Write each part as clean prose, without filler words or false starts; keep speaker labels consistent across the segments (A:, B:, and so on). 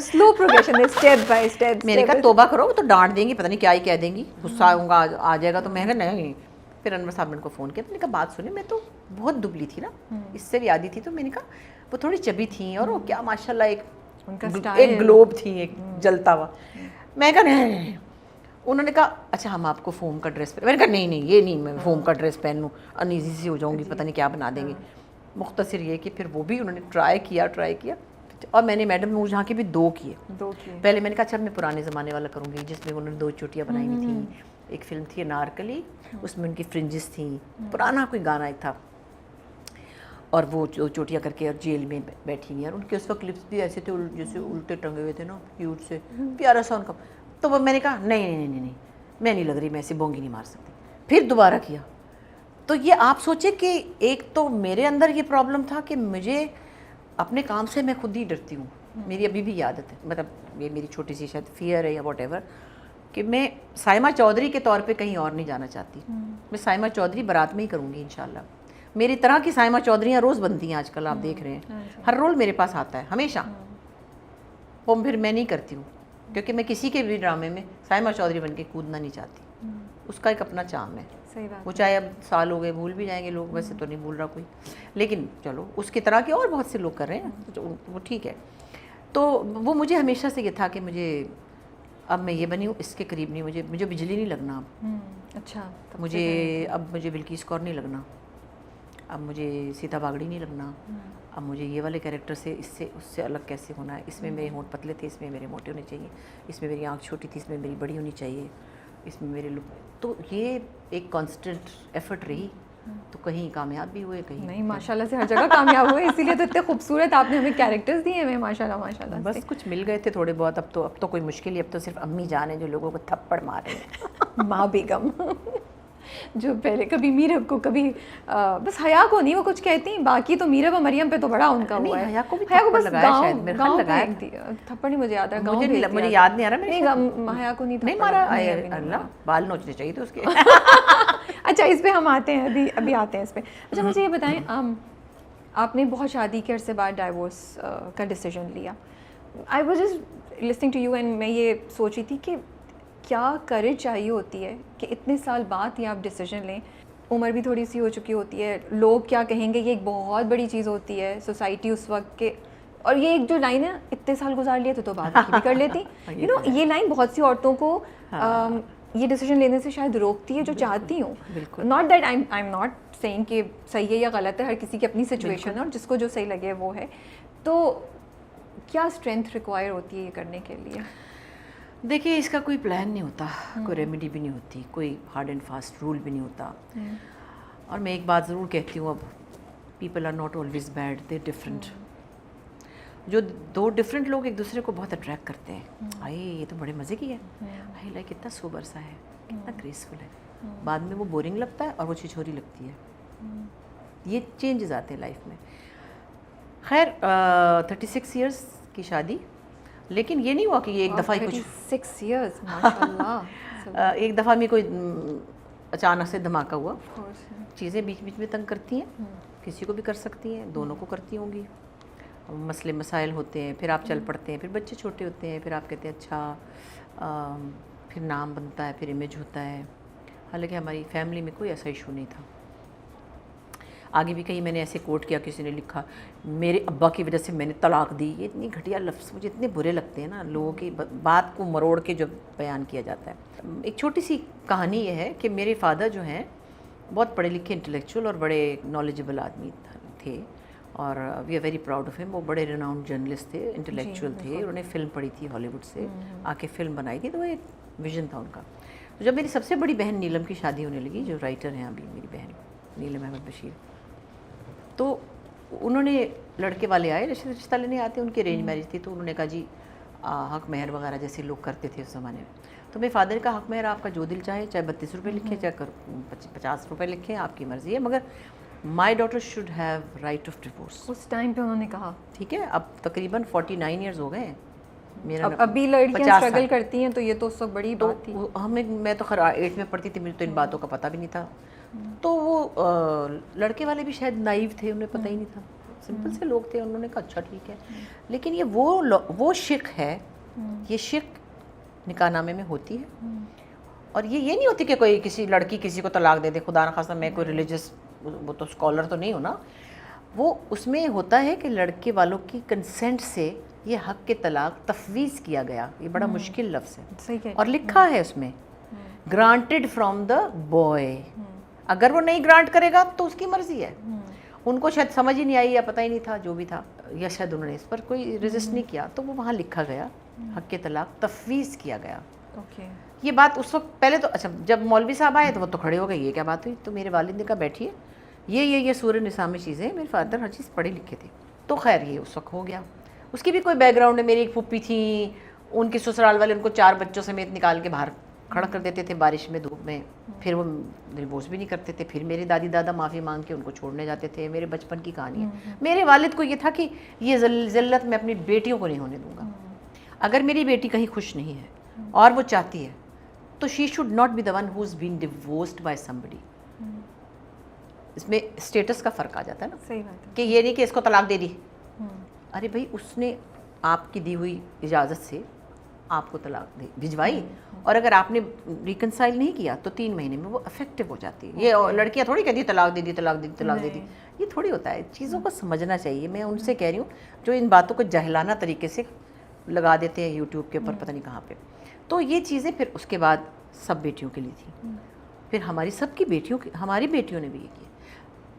A: Slow progression है, step by step.
B: मैंने कहा तौबा करो, वो तो डांट देंगी, पता नहीं क्या ही कह देंगी, गुस्सा आऊँगा आ जाएगा. तो मैं कहा नहीं. फिर अनवर साहब ने उनको फ़ोन किया, मैंने कहा बात सुने, मैं तो बहुत दुबली थी ना, इससे भी आधी थी. तो मैंने कहा वो थोड़ी चबी थी और वो क्या माशाल्लाह एक ग्लोब थी, एक जलता हुआ. मैं कहा नहीं. उन्होंने कहा अच्छा हम आपको फोम का ड्रेस मैंने कहा नहीं ये नहीं, मैं फोम का ड्रेस पहन लूँ, अनईजी सी हो जाऊँगी, पता नहीं क्या बना देंगे. मुख्तसर ये कि फिर वो भी उन्होंने ट्राई किया और मैंने मैडम नूर जहाँ के भी दो किए. पहले मैंने कहा अच्छा मैं पुराने ज़माने वाला करूँगी, जिसमें उन्होंने 2 चोटियाँ बनाई हुई थी. एक फिल्म थी अनारकली, उसमें उनकी फ्रिंजेस थी, पुराना कोई गाना एक था, और वो चोटियाँ करके और जेल में बैठी हुई. और उनके उस वक्त क्लिप्स भी ऐसे थे जैसे उल्टे टंगे हुए थे ना, क्यूट से, प्यारा सा उनका. तो वो मैंने कहा नहीं मैं नहीं लग रही, मैं ऐसे बोंगी नहीं मार सकती. फिर दोबारा किया. तो ये आप सोचे कि एक तो मेरे अंदर ये प्रॉब्लम था कि मुझे अपने काम से मैं खुद ही डरती हूँ. मेरी अभी भी आदत है, मतलब ये मेरी छोटी सी शायद फियर है या वॉट एवर, कि मैं साइमा चौधरी के तौर पे कहीं और नहीं जाना चाहती. मैं साइमा चौधरी बारात में ही करूँगी इंशाल्लाह. मेरी तरह की साइमा चौधरियाँ रोज़ बनती हैं आजकल, आप देख रहे हैं. हर रोल मेरे पास आता है हमेशा. वो फिर मैं नहीं करती हूँ, क्योंकि मैं किसी के भी ड्रामे में साइमा चौधरी बन के कूदना नहीं चाहती. उसका एक अपना चार्म है.
A: सही बात.
B: वो चाहे अब साल हो गए भूल भी जाएंगे लोग, वैसे तो नहीं भूल रहा कोई, लेकिन चलो उसकी तरह के और बहुत से लोग कर रहे हैं, तो वो ठीक है. तो वो मुझे हमेशा से ये था कि मुझे अब मैं ये बनी हूँ, इसके करीब नहीं. मुझे बिजली नहीं लगना अब.
A: अच्छा.
B: मुझे बिल्किस कौर नहीं लगना, अब मुझे सीता बागड़ी नहीं लगना. अब मुझे ये वाले कैरेक्टर से उससे अलग कैसे होना है. इसमें मेरे होंठ पतले थे, इसमें मेरे मोटे होने चाहिए. इसमें मेरी आँख छोटी थी, इसमें मेरी बड़ी होनी चाहिए. इसमें मेरे लुक. तो ये एक कांस्टेंट एफर्ट रही. तो कहीं कामयाब भी हुए, कहीं
A: नहीं. माशाल्लाह से हर जगह कामयाब हुए, इसीलिए तो इतने खूबसूरत आपने हमें कैरेक्टर्स दिए हैं. माशाल्लाह
B: बस कुछ मिल गए थे थोड़े बहुत. अब तो कोई मुश्किल ही, अब तो सिर्फ अम्मी जान है जो लोगों को थप्पड़ मारे हैं.
A: माँ बेगम जो पहले कभी मीरब को, कभी बस हया को नहीं वो कुछ कहती, बाकी तो मीरब और मरियम पे तो बड़ा उनका हुआ है.
B: हया को भी थप्पड़ लगाया शायद, मेरे ख्याल लगाया.
A: थप्पड़ नहीं मुझे याद है,
B: मुझे याद नहीं आ रहा.
A: नहीं हया को नहीं
B: मारा. अल्लाह, बाल नोचने चाहिए थे उसके.
A: अच्छा, इस पे हम आते हैं, अभी आते हैं इस पे. अच्छा मुझे ये बताएं, आपने बहुत शादी के अरसे बाद डाइवोर्स का डिसीजन लिया. I was just listening to you and मैं ये सोच रही थी कि क्या करेज चाहिए होती है कि इतने साल बाद ही आप डिसीजन लें. उम्र भी थोड़ी सी हो चुकी होती है, लोग क्या कहेंगे ये एक बहुत बड़ी चीज़ होती है, सोसाइटी उस वक्त के. और ये एक जो लाइन है, इतने साल गुजार लिए तो बात भी कर लेती. यू नो, ये लाइन बहुत सी औरतों को ये डिसीजन लेने से शायद रोकती है जो चाहती हूँ. Not that I am not saying कि सही है या गलत है, हर किसी की अपनी सिचुएशन है और जिसको जो सही लगे वो है. तो क्या स्ट्रेंथ रिक्वायर होती है ये करने के लिए?
B: देखिए, इसका कोई प्लान नहीं होता, कोई रेमेडी भी नहीं होती, कोई हार्ड एंड फास्ट रूल भी नहीं होता. और मैं एक बात ज़रूर कहती हूँ, अब people are not always bad, they different. जो 2 डिफरेंट लोग एक दूसरे को बहुत अट्रैक्ट करते हैं. हाय ये तो बड़े मज़े की है, हाय लाइक कितना सोबर सा है, कितना ग्रेसफुल है. बाद में वो बोरिंग लगता है और वो छिछोरी लगती है. ये चेंजेस आते हैं लाइफ में. खैर 36 इयर्स की शादी, लेकिन ये नहीं हुआ कि ये एक दफ़ा ही कुछ
A: 36 इयर्स माशाल्लाह.
B: एक दफ़ा में कोई अचानक से धमाका हुआ. चीज़ें बीच बीच में तंग करती हैं, किसी को भी कर सकती हैं, दोनों को करती होंगी. मसले मसाइल होते हैं, फिर आप चल पड़ते हैं, फिर बच्चे छोटे होते हैं, फिर आप कहते हैं अच्छा, फिर नाम बनता है, फिर इमेज होता है. हालांकि हमारी फैमिली में कोई ऐसा इशू नहीं था. आगे भी कहीं मैंने ऐसे कोट किया, किसी ने लिखा मेरे अब्बा की वजह से मैंने तलाक दी. ये इतनी घटिया लफ्ज़ मुझे इतने बुरे लगते हैं ना, लोगों की बात को मरोड़ के जो बयान किया जाता है. एक छोटी सी कहानी ये है कि मेरे फादर जो हैं बहुत पढ़े लिखे इंटेलेक्चुअल और बड़े नॉलेजेबल आदमी थे, और we are very proud of him. वो बड़े रिनाउंड जर्नलिस्ट थे, इंटेलेक्चुअल थे. उन्होंने फ़िल्म पढ़ी थी हॉलीवुड से, आके फ़िल्म बनाई थी. तो वो एक विजन था उनका. तो जब मेरी सबसे बड़ी बहन नीलम की शादी होने लगी, जो राइटर हैं अभी मेरी बहन नीलम अहमद बशीर, तो उन्होंने लड़के वाले आए, रिश्ता लेने आते. उनकी अरेंज मैरिज थी, तो उन्होंने कहा जी हक महर वगैरह जैसे लोग करते थे उस ज़माने में. तो मेरे फादर का हक महर आपका जो दिल चाहे, चाहे 32 रुपये लिखें, चाहे 50 रुपये लिखें, आपकी मर्ज़ी है, मगर my daughter should have right of divorce.
A: उस टाइम पे उन्होंने कहा. ठीक
B: है, अब तकरीबन 49 ईयर्स हो गए हैं.
A: मेरा अभी लड़कियां स्ट्रगल करती हैं, तो ये तो उस वक्त बड़ी बात थी.
B: मैं तो खैर 8 में पढ़ती थी, मुझे तो इन बातों का पता भी नहीं था. तो वो लड़के वाले भी शायद नाइव थे, उन्हें पता ही नहीं था. سمپل سے لوگ تھے. انہوں نے کہا اچھا ٹھیک ہے. لیکن یہ وہ شرک ہے, یہ شرک نکاح نامے میں ہوتی ہے. اور یہ نہیں ہوتی کہ کوئی کسی لڑکی کسی کو طلاق دے دے. خدا نخواستہ میں کوئی ریلیجس وہ تو اسکالر تو نہیں ہوں نا. وہ اس میں ہوتا ہے کہ لڑکے والوں کی کنسنٹ سے یہ حق کے طلاق تفویض کیا گیا. یہ بڑا مشکل لفظ ہے اور لکھا ہے اس میں گرانٹیڈ فرام دا بوائے. اگر وہ نہیں گرانٹ کرے گا تو اس کی مرضی ہے. ان کو شاید سمجھ ہی نہیں آئی یا پتہ ہی نہیں تھا جو بھی تھا, یا شاید انہوں نے اس پر کوئی رجسٹ نہیں کیا, تو وہ وہاں لکھا گیا حق کے طلاق تفویض کیا گیا. یہ بات اس وقت پہلے تو اچھا جب مولوی صاحب آئے تو وہ تو کھڑے ہو گئے, یہ کیا بات ہوئی. تو میرے والد نے کہا بیٹھیے, یہ سورہ نساء میں چیزیں, میرے فادر ہر چیز پڑھے لکھے تھے. تو خیر یہ اس وقت ہو گیا. اس کی بھی کوئی بیک گراؤنڈ ہے. میری ایک پھوپھی تھیں, ان کے سسرال والے ان کو 4 بچوں سمیت نکال کے باہر کھڑا کر دیتے تھے بارش میں دھوپ میں, پھر وہ ڈیورس بھی نہیں کرتے تھے. پھر میرے دادی دادا معافی مانگ کے ان کو چھوڑنے جاتے تھے. میرے بچپن کی کہانی ہے. میرے والد کو یہ تھا کہ یہ ذلت میں اپنی بیٹیوں کو نہیں ہونے دوں گا. اگر میری بیٹی کہیں خوش نہیں ہے اور وہ چاہتی ہے تو she should not be the one who is been divorced by somebody. اس میں اسٹیٹس کا فرق آ جاتا ہے نا.
A: صحیح بات ہے
B: کہ یہ نہیں کہ اس کو طلاق دے دی. ارے بھائی اس نے آپ کی دی ہوئی اجازت سے آپ کو طلاق بھجوائی, اور اگر آپ نے ریکنسائل نہیں کیا تو 3 مہینے میں وہ افیکٹو ہو جاتی ہے. یہ لڑکیاں تھوڑی کہتی طلاق دے دی طلاق دے دی طلاق دے دی, یہ تھوڑی ہوتا ہے. چیزوں کو سمجھنا چاہیے. میں ان سے کہہ رہی ہوں جو ان باتوں کو جاہلانہ طریقے سے لگا دیتے ہیں یوٹیوب کے اوپر پتہ نہیں کہاں پہ. تو یہ چیزیں پھر اس کے بعد سب بیٹیوں کے لیے تھی, پھر ہماری سب کی بیٹیوں کی, ہماری بیٹیوں نے بھی یہ کیا.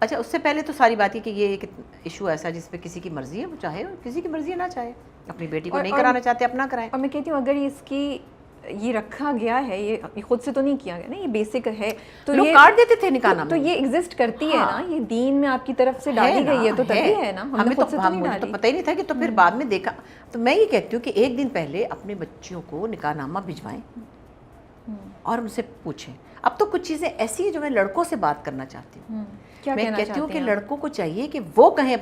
B: اچھا اس سے پہلے تو ساری بات ہے کہ یہ ایک ایشو ایسا جس پہ کسی کی مرضی ہے, وہ چاہے, کسی کی مرضی ہے نہ چاہے, اپنی بیٹی کو نہیں کرانا چاہتے اپنا کرائیں.
A: اور میں کہتی ہوں اگر اس کی یہ رکھا گیا ہے, یہ خود سے تو نہیں کیا گیا نا, یہ بیسک ہے, تو
B: لوگ
A: یہ
B: کاٹ دیتے تھے نکاح نامے.
A: تو یہ ایگزسٹ کرتی ہے نا, یہ دین میں آپ کی طرف سے ڈالی گئی ہے, تو تبھی ہے نا.
B: ہمیں تو پتہ ہی نہیں تھا کہ, تو پھر بعد میں دیکھا. تو میں یہ کہتی ہوں کہ ایک دن پہلے اپنے بچوں کو نکاح نامہ بھجوائیں اور ان سے پوچھیں. اب تو کچھ چیزیں ایسی ہیں جو میں لڑکوں سے بات کرنا چاہتی ہوں. میں کہتی ہوں کہ لڑکوں کو چاہیے کہ وہ کہیں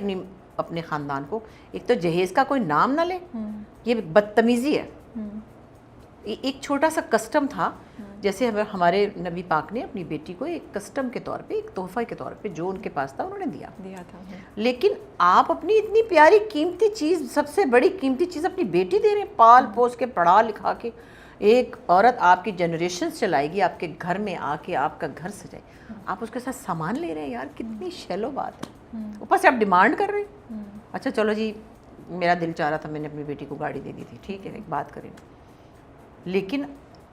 B: اپنے خاندان کو, ایک تو جہیز کا کوئی نام نہ لے, یہ بدتمیزی ہے. ایک چھوٹا سا کسٹم تھا, جیسے ہمارے نبی پاک نے اپنی بیٹی کو ایک کسٹم کے طور پہ, ایک تحفہ کے طور پہ جو ان کے پاس تھا انہوں نے دیا
A: تھا.
B: لیکن آپ اپنی اتنی پیاری قیمتی چیز, سب سے بڑی قیمتی چیز اپنی بیٹی دے رہے ہیں, پال پوس کے پڑھا لکھا کے. ایک عورت آپ کی جنریشنز چلائے گی, آپ کے گھر میں آ کے آپ کا گھر سجائے, آپ اس کے ساتھ سامان لے رہے ہیں. یار کتنی شیلو بات ہے. اوپر سے آپ ڈیمانڈ کر رہے ہیں. اچھا چلو جی, میرا دل چاہ رہا تھا, میں نے اپنی بیٹی کو گاڑی دے دی تھی, ٹھیک ہے ایک بات کریں, لیکن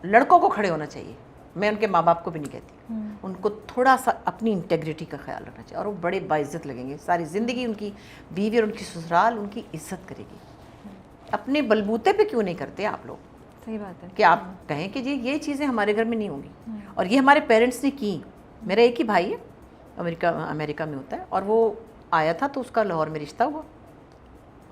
B: لڑکوں کو کھڑے ہونا چاہیے. میں ان کے ماں باپ کو بھی نہیں کہتی, ان کو تھوڑا سا اپنی انٹیگریٹی کا خیال رکھنا چاہیے, اور وہ بڑے باعزت لگیں گے. ساری زندگی ان کی بیوی اور ان کی سسرال ان کی عزت کرے گی. اپنے بلبوتے پہ کیوں نہیں کرتے آپ لوگ؟
A: صحیح بات ہے
B: کہ آپ کہیں کہ جی یہ چیزیں ہمارے گھر میں نہیں ہوں گی, اور یہ ہمارے پیرنٹس نے کی. میرا ایک ہی بھائی ہے, امریکہ میں ہوتا ہے, اور وہ آیا تھا تو اس کا لاہور میں رشتہ ہوا.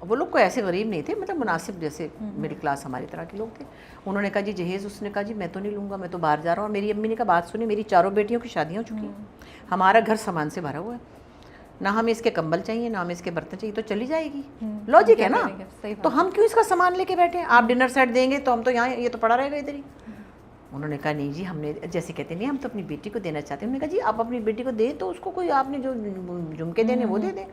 B: وہ لوگ کوئی ایسے غریب نہیں تھے, مطلب مناسب جیسے مڈل کلاس ہماری طرح کے لوگ تھے. انہوں نے کہا جی جہیز, اس نے کہا جی میں تو نہیں لوں گا, میں تو باہر جا رہا ہوں. اور میری امی نے کہا بات سنی, میری 4 بیٹیوں کی شادیاں ہو چکی ہیں, ہمارا گھر سامان سے بھرا ہوا ہے, نہ ہمیں اس کے کمبل چاہیے نہ ہمیں اس کے برتن چاہیے, تو چلی جائے گی. لاجک ہے نا. تو ہم کیوں اس کا سامان لے کے بیٹھے ہیں؟ آپ ڈنر سیٹ دیں گے تو ہم تو یہاں, یہ تو پڑا رہے گا ادھر ہی. انہوں نے کہا نہیں جی, ہم نے جیسے کہتے نہیں ہم تو اپنی بیٹی کو دینا چاہتے ہیں. انہوں نے کہا جی آپ اپنی بیٹی کو دیں تو اس کو کوئی آپ نے جو جھمکے دینے وہ دے دیں.